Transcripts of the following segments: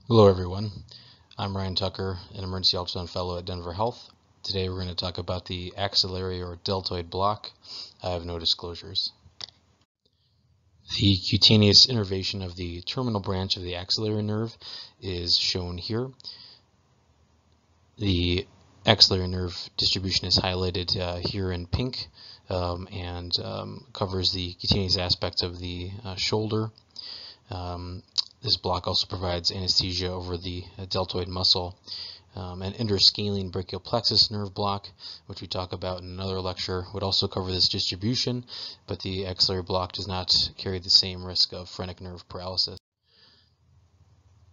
Hello everyone, I'm Ryan Tucker, an Emergency Ultrasound Fellow at Denver Health. Today we're going to talk about the axillary or deltoid block. I have no disclosures. The cutaneous innervation of the terminal branch of the axillary nerve is shown here. The axillary nerve distribution is highlighted here in pink and covers the cutaneous aspect of the shoulder. This block also provides anesthesia over the deltoid muscle. An interscalene brachial plexus nerve block, which we talk about in another lecture, would also cover this distribution, but the axillary block does not carry the same risk of phrenic nerve paralysis.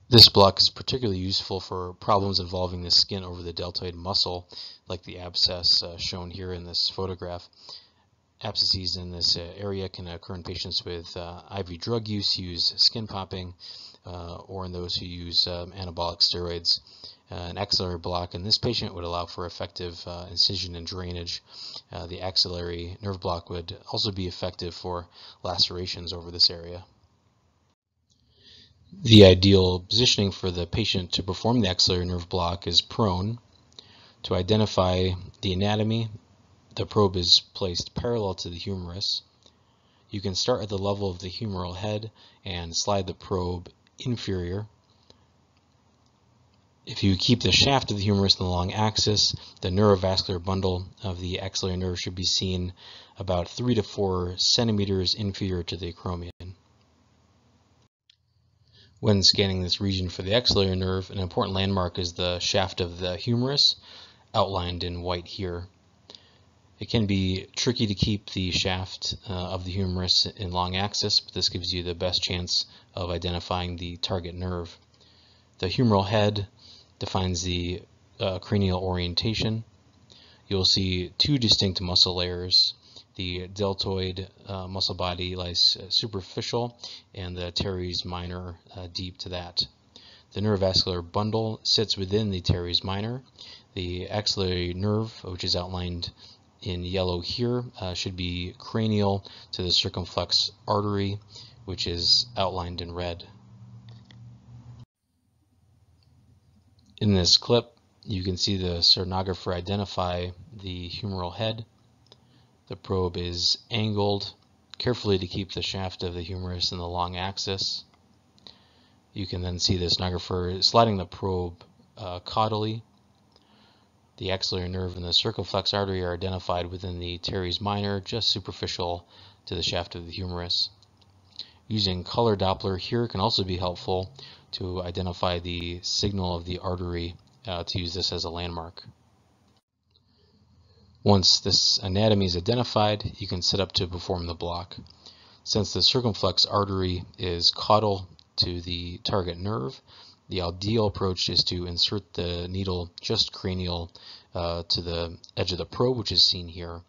This block is particularly useful for problems involving the skin over the deltoid muscle, like the abscess shown here in this photograph. Abscesses in this area can occur in patients with IV drug use, skin popping, or in those who use anabolic steroids. An axillary block in this patient would allow for effective incision and drainage. The axillary nerve block would also be effective for lacerations over this area. The ideal positioning for the patient to perform the axillary nerve block is prone. To identify the anatomy, the probe is placed parallel to the humerus. You can start at the level of the humeral head and slide the probe inferior. If you keep the shaft of the humerus in the long axis, the neurovascular bundle of the axillary nerve should be seen about 3 to 4 centimeters inferior to the acromion. When scanning this region for the axillary nerve, an important landmark is the shaft of the humerus, outlined in white here. It can be tricky to keep the shaft of the humerus in long axis, but this gives you the best chance of identifying the target nerve. The humeral head defines the cranial orientation. You'll see two distinct muscle layers. The deltoid muscle body lies superficial, and the teres minor deep to that. The neurovascular bundle sits within the teres minor. The axillary nerve, which is outlined in yellow here, should be cranial to the circumflex artery, which is outlined in red. In this clip, you can see the sonographer identify the humeral head. The probe is angled carefully to keep the shaft of the humerus in the long axis. You can then see the sonographer sliding the probe caudally. The axillary nerve and the circumflex artery are identified within the teres minor, just superficial to the shaft of the humerus. Using color Doppler here can also be helpful to identify the signal of the artery, to use this as a landmark. Once this anatomy is identified, you can set up to perform the block. Since the circumflex artery is caudal to the target nerve, the ideal approach is to insert the needle just cranial to the edge of the probe, which is seen here.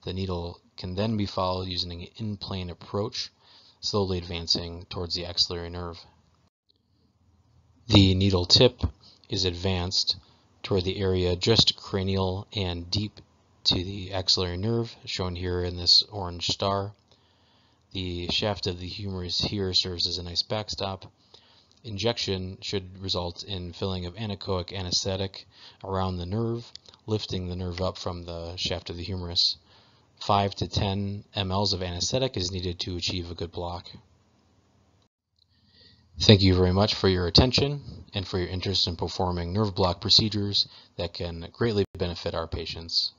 The needle can then be followed using an in-plane approach, slowly advancing towards the axillary nerve. The needle tip is advanced toward the area just cranial and deep to the axillary nerve, shown here in this orange star. The shaft of the humerus here serves as a nice backstop. Injection should result in filling of anechoic anesthetic around the nerve, lifting the nerve up from the shaft of the humerus. 5 to 10 mLs of anesthetic is needed to achieve a good block. Thank you very much for your attention and for your interest in performing nerve block procedures that can greatly benefit our patients.